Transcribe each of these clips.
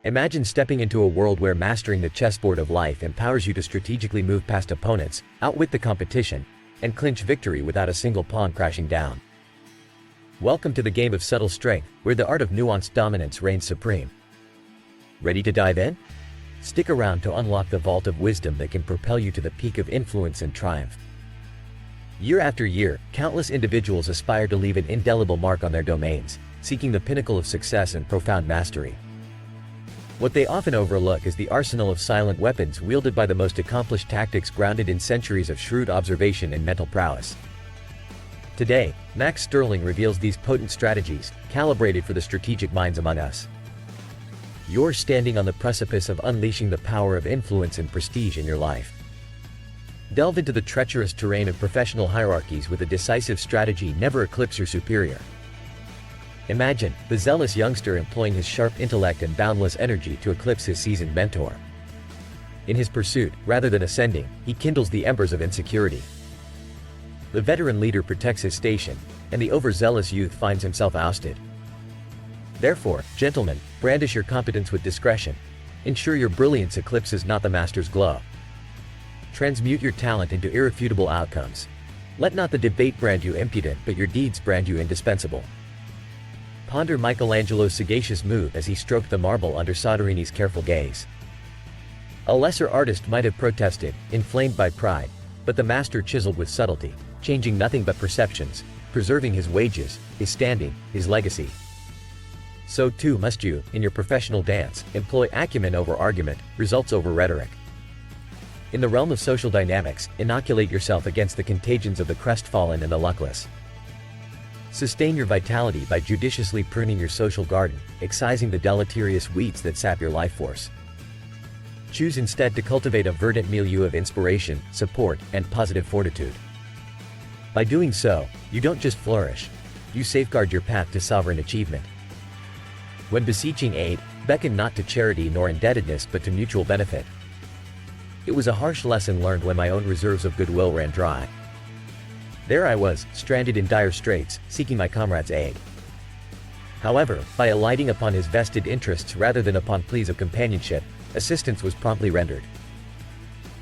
Imagine stepping into a world where mastering the chessboard of life empowers you to strategically move past opponents, outwit the competition, and clinch victory without a single pawn crashing down. Welcome to the game of subtle strength, where the art of nuanced dominance reigns supreme. Ready to dive in? Stick around to unlock the vault of wisdom that can propel you to the peak of influence and triumph. Year after year, countless individuals aspire to leave an indelible mark on their domains, seeking the pinnacle of success and profound mastery. What they often overlook is the arsenal of silent weapons wielded by the most accomplished tactics grounded in centuries of shrewd observation and mental prowess. Today, Max Sterling reveals these potent strategies, calibrated for the strategic minds among us. You're standing on the precipice of unleashing the power of influence and prestige in your life. Delve into the treacherous terrain of professional hierarchies with a decisive strategy never eclipse your superior. Imagine the zealous youngster employing his sharp intellect and boundless energy to eclipse his seasoned mentor. In his pursuit, rather than ascending, he kindles the embers of insecurity. The veteran leader protects his station, and the overzealous youth finds himself ousted. Therefore, gentlemen, brandish your competence with discretion. Ensure your brilliance eclipses not the master's glow. Transmute your talent into irrefutable outcomes. Let not the debate brand you impudent, but your deeds brand you indispensable. Ponder Michelangelo's sagacious move as he stroked the marble under Soderini's careful gaze. A lesser artist might have protested, inflamed by pride, but the master chiseled with subtlety, changing nothing but perceptions, preserving his wages, his standing, his legacy. So too must you, in your professional dance, employ acumen over argument, results over rhetoric. In the realm of social dynamics, inoculate yourself against the contagions of the crestfallen and the luckless. Sustain your vitality by judiciously pruning your social garden, excising the deleterious weeds that sap your life force. Choose instead to cultivate a verdant milieu of inspiration, support, and positive fortitude. By doing so, you don't just flourish, you safeguard your path to sovereign achievement. When beseeching aid, beckon not to charity nor indebtedness but to mutual benefit. It was a harsh lesson learned when my own reserves of goodwill ran dry. There I was, stranded in dire straits, seeking my comrade's aid. However, by alighting upon his vested interests rather than upon pleas of companionship, assistance was promptly rendered.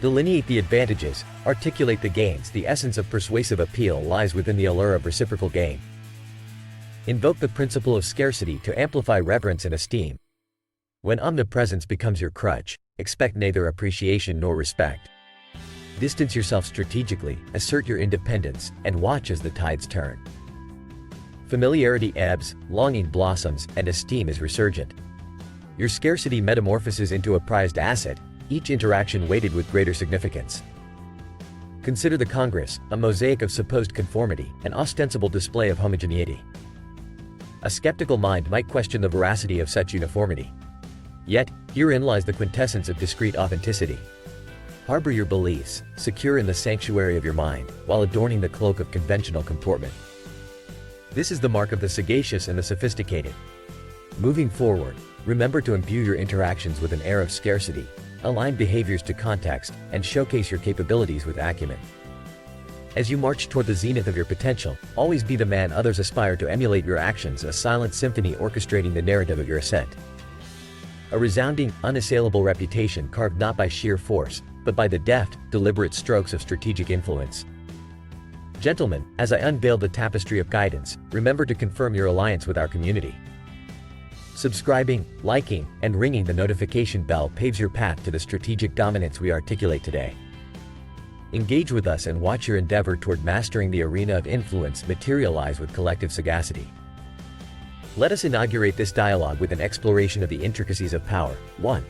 Delineate the advantages, articulate the gains. The essence of persuasive appeal lies within the allure of reciprocal gain. Invoke the principle of scarcity to amplify reverence and esteem. When omnipresence becomes your crutch, expect neither appreciation nor respect. Distance yourself strategically, assert your independence, and watch as the tides turn. Familiarity ebbs, longing blossoms, and esteem is resurgent. Your scarcity metamorphoses into a prized asset, each interaction weighted with greater significance. Consider the Congress, a mosaic of supposed conformity, an ostensible display of homogeneity. A skeptical mind might question the veracity of such uniformity. Yet, herein lies the quintessence of discrete authenticity. Harbor your beliefs, secure in the sanctuary of your mind, while adorning the cloak of conventional comportment. This is the mark of the sagacious and the sophisticated. Moving forward, remember to imbue your interactions with an air of scarcity, align behaviors to context, and showcase your capabilities with acumen. As you march toward the zenith of your potential, always be the man others aspire to emulate. Your actions, a silent symphony orchestrating the narrative of your ascent. A resounding, unassailable reputation carved not by sheer force, but by the deft, deliberate strokes of strategic influence. Gentlemen, as I unveil the tapestry of guidance, remember to confirm your alliance with our community. Subscribing, liking, and ringing the notification bell paves your path to the strategic dominance we articulate today. Engage with us and watch your endeavor toward mastering the arena of influence materialize with collective sagacity. Let us inaugurate this dialogue with an exploration of the intricacies of power. 1.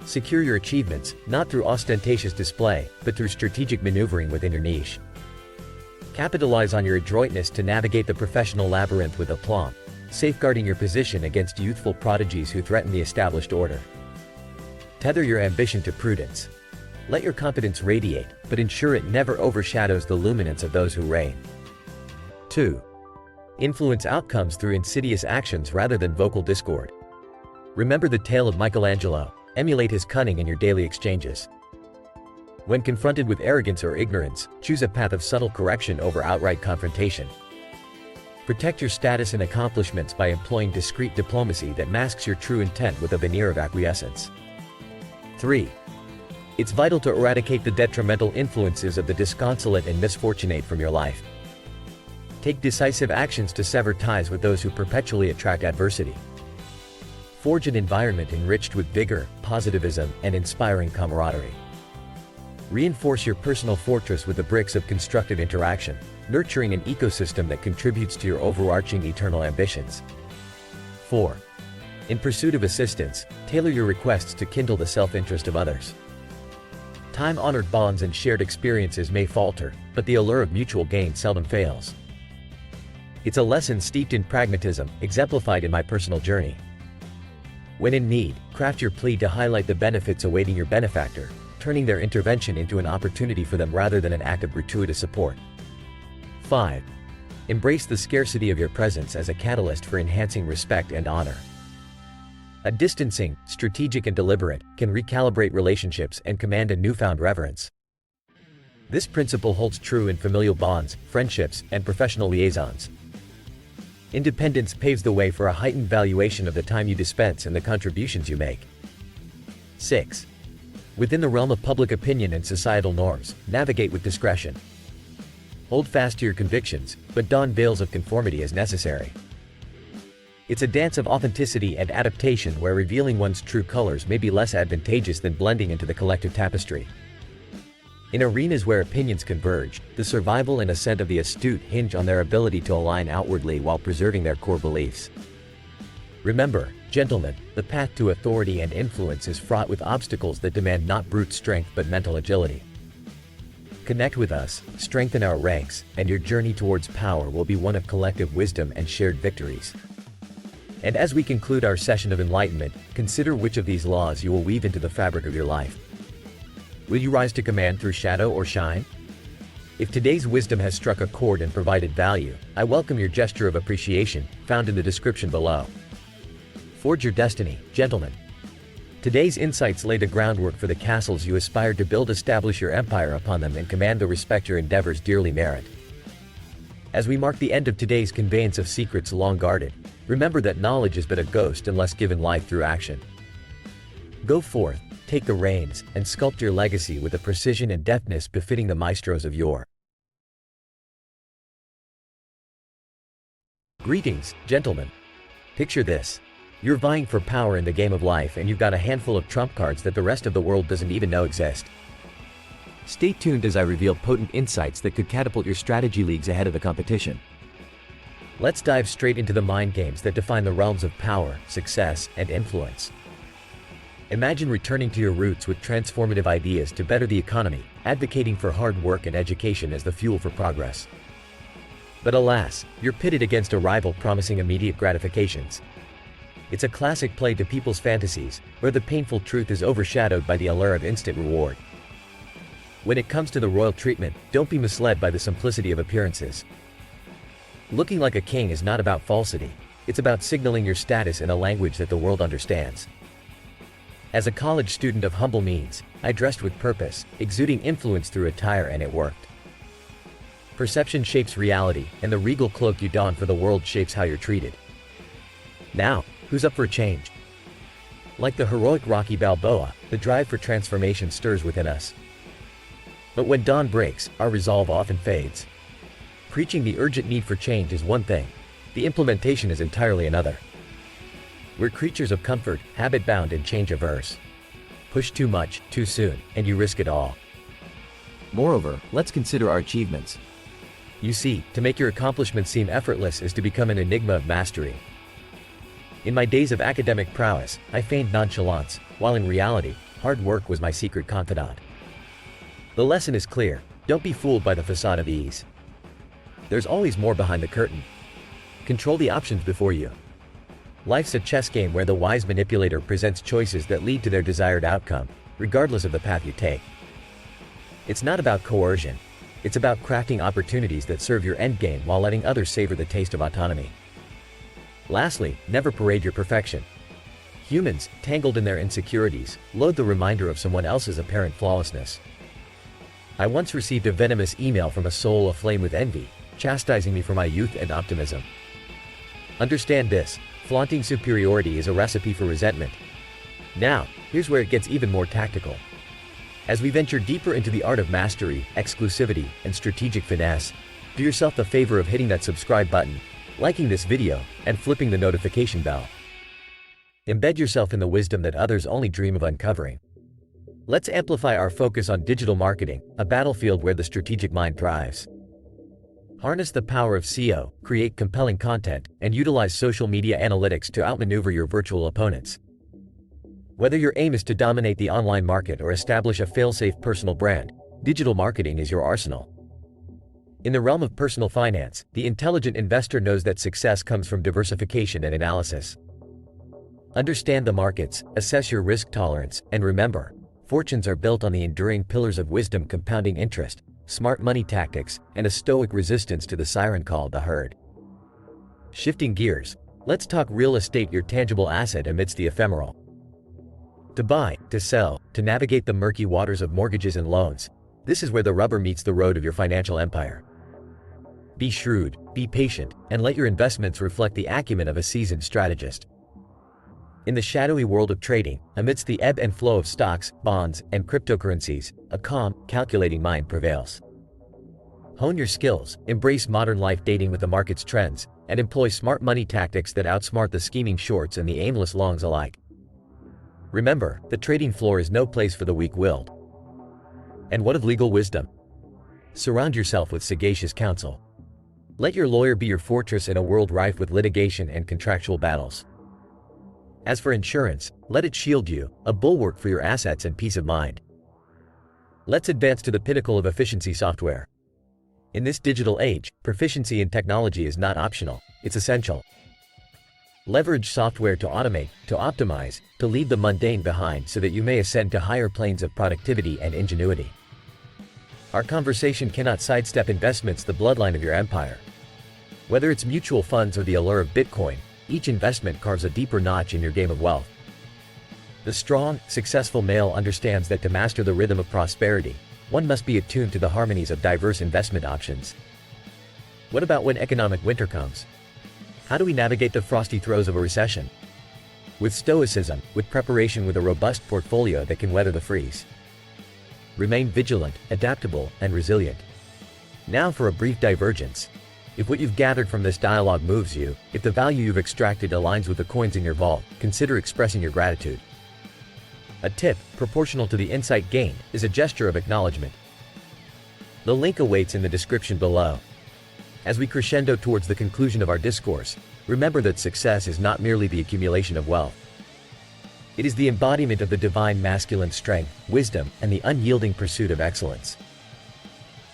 Secure your achievements, not through ostentatious display, but through strategic maneuvering within your niche. Capitalize on your adroitness to navigate the professional labyrinth with aplomb, safeguarding your position against youthful prodigies who threaten the established order. Tether your ambition to prudence. Let your competence radiate, but ensure it never overshadows the luminance of those who reign. 2. Influence outcomes through insidious actions rather than vocal discord. Remember the tale of Michelangelo, emulate his cunning in your daily exchanges. When confronted with arrogance or ignorance, choose a path of subtle correction over outright confrontation. Protect your status and accomplishments by employing discreet diplomacy that masks your true intent with a veneer of acquiescence. 3. It's vital to eradicate the detrimental influences of the disconsolate and misfortunate from your life. Take decisive actions to sever ties with those who perpetually attract adversity. Forge an environment enriched with vigor, positivism, and inspiring camaraderie. Reinforce your personal fortress with the bricks of constructive interaction, nurturing an ecosystem that contributes to your overarching eternal ambitions. 4. In pursuit of assistance, tailor your requests to kindle the self-interest of others. Time-honored bonds and shared experiences may falter, but the allure of mutual gain seldom fails. It's a lesson steeped in pragmatism, exemplified in my personal journey. When in need, craft your plea to highlight the benefits awaiting your benefactor, turning their intervention into an opportunity for them rather than an act of gratuitous support. 5. Embrace the scarcity of your presence as a catalyst for enhancing respect and honor. A distancing, strategic and deliberate, can recalibrate relationships and command a newfound reverence. This principle holds true in familial bonds, friendships, and professional liaisons. Independence paves the way for a heightened valuation of the time you dispense and the contributions you make. 6. Within the realm of public opinion and societal norms, navigate with discretion. Hold fast to your convictions, but don veils of conformity as necessary. It's a dance of authenticity and adaptation where revealing one's true colors may be less advantageous than blending into the collective tapestry. In arenas where opinions converge, the survival and ascent of the astute hinge on their ability to align outwardly while preserving their core beliefs. Remember, gentlemen, the path to authority and influence is fraught with obstacles that demand not brute strength but mental agility. Connect with us, strengthen our ranks, and your journey towards power will be one of collective wisdom and shared victories. And as we conclude our session of enlightenment, consider which of these laws you will weave into the fabric of your life. Will you rise to command through shadow or shine? If today's wisdom has struck a chord and provided value, I welcome your gesture of appreciation, found in the description below. Forge your destiny, gentlemen. Today's insights lay the groundwork for the castles you aspire to build. Establish your empire upon them and command the respect your endeavors dearly merit. As we mark the end of today's conveyance of secrets long guarded, remember that knowledge is but a ghost unless given life through action. Go forth, take the reins, and sculpt your legacy with a precision and deftness befitting the maestros of yore. Greetings, gentlemen. Picture this. You're vying for power in the game of life and you've got a handful of trump cards that the rest of the world doesn't even know exist. Stay tuned as I reveal potent insights that could catapult your strategy leagues ahead of the competition. Let's dive straight into the mind games that define the realms of power, success, and influence. Imagine returning to your roots with transformative ideas to better the economy, advocating for hard work and education as the fuel for progress. But alas, you're pitted against a rival promising immediate gratifications. It's a classic play to people's fantasies, where the painful truth is overshadowed by the allure of instant reward. When it comes to the royal treatment, don't be misled by the simplicity of appearances. Looking like a king is not about falsity, it's about signaling your status in a language that the world understands. As a college student of humble means, I dressed with purpose, exuding influence through attire, and it worked. Perception shapes reality, and the regal cloak you don for the world shapes how you're treated. Now, who's up for a change? Like the heroic Rocky Balboa, the drive for transformation stirs within us. But when dawn breaks, our resolve often fades. Preaching the urgent need for change is one thing, the implementation is entirely another. We're creatures of comfort, habit-bound and change-averse. Push too much, too soon, and you risk it all. Moreover, let's consider our achievements. You see, to make your accomplishments seem effortless is to become an enigma of mastery. In my days of academic prowess, I feigned nonchalance, while in reality, hard work was my secret confidant. The lesson is clear, don't be fooled by the facade of ease. There's always more behind the curtain. Control the options before you. Life's a chess game where the wise manipulator presents choices that lead to their desired outcome, regardless of the path you take. It's not about coercion. It's about crafting opportunities that serve your endgame while letting others savor the taste of autonomy. Lastly, never parade your perfection. Humans, tangled in their insecurities, loathe the reminder of someone else's apparent flawlessness. I once received a venomous email from a soul aflame with envy, chastising me for my youth and optimism. Understand this: flaunting superiority is a recipe for resentment. Now, here's where it gets even more tactical. As we venture deeper into the art of mastery, exclusivity, and strategic finesse, do yourself the favor of hitting that subscribe button, liking this video, and flipping the notification bell. Embed yourself in the wisdom that others only dream of uncovering. Let's amplify our focus on digital marketing, a battlefield where the strategic mind thrives. Harness the power of SEO, create compelling content, and utilize social media analytics to outmaneuver your virtual opponents. Whether your aim is to dominate the online market or establish a fail-safe personal brand, digital marketing is your arsenal. In the realm of personal finance, the intelligent investor knows that success comes from diversification and analysis. Understand the markets, assess your risk tolerance, and remember, fortunes are built on the enduring pillars of wisdom: compounding interest, smart money tactics, and a stoic resistance to the siren call, the herd. Shifting gears, let's talk real estate, your tangible asset amidst the ephemeral. To buy, to sell, to navigate the murky waters of mortgages and loans, this is where the rubber meets the road of your financial empire. Be shrewd, be patient, and let your investments reflect the acumen of a seasoned strategist. In the shadowy world of trading, amidst the ebb and flow of stocks, bonds, and cryptocurrencies, a calm, calculating mind prevails. Hone your skills, embrace modern life dating with the market's trends, and employ smart money tactics that outsmart the scheming shorts and the aimless longs alike. Remember, the trading floor is no place for the weak-willed. And what of legal wisdom? Surround yourself with sagacious counsel. Let your lawyer be your fortress in a world rife with litigation and contractual battles. As for insurance, let it shield you, a bulwark for your assets and peace of mind. Let's advance to the pinnacle of efficiency: software. In this digital age, proficiency in technology is not optional, it's essential. Leverage software to automate, to optimize, to leave the mundane behind so that you may ascend to higher planes of productivity and ingenuity. Our conversation cannot sidestep investments, the bloodline of your empire. Whether it's mutual funds or the allure of Bitcoin, each investment carves a deeper notch in your game of wealth. The strong, successful male understands that to master the rhythm of prosperity, one must be attuned to the harmonies of diverse investment options. What about when economic winter comes? How do we navigate the frosty throes of a recession? With stoicism, with preparation, with a robust portfolio that can weather the freeze. Remain vigilant, adaptable, and resilient. Now for a brief divergence. If what you've gathered from this dialogue moves you, if the value you've extracted aligns with the coins in your vault, consider expressing your gratitude. A tip, proportional to the insight gained, is a gesture of acknowledgement. The link awaits in the description below. As we crescendo towards the conclusion of our discourse, remember that success is not merely the accumulation of wealth. It is the embodiment of the divine masculine strength, wisdom, and the unyielding pursuit of excellence.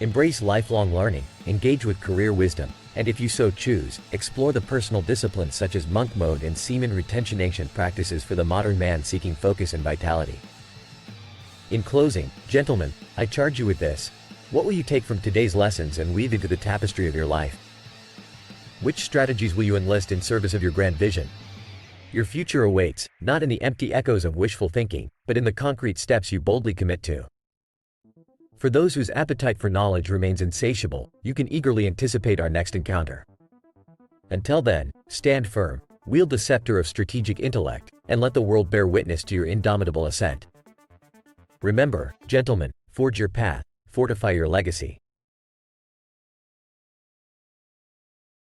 Embrace lifelong learning, engage with career wisdom, and if you so choose, explore the personal disciplines such as monk mode and semen retention, ancient practices for the modern man seeking focus and vitality. In closing, gentlemen, I charge you with this: what will you take from today's lessons and weave into the tapestry of your life? Which strategies will you enlist in service of your grand vision? Your future awaits, not in the empty echoes of wishful thinking, but in the concrete steps you boldly commit to. For those whose appetite for knowledge remains insatiable, you can eagerly anticipate our next encounter. Until then, stand firm, wield the scepter of strategic intellect, and let the world bear witness to your indomitable ascent. Remember, gentlemen, forge your path, fortify your legacy.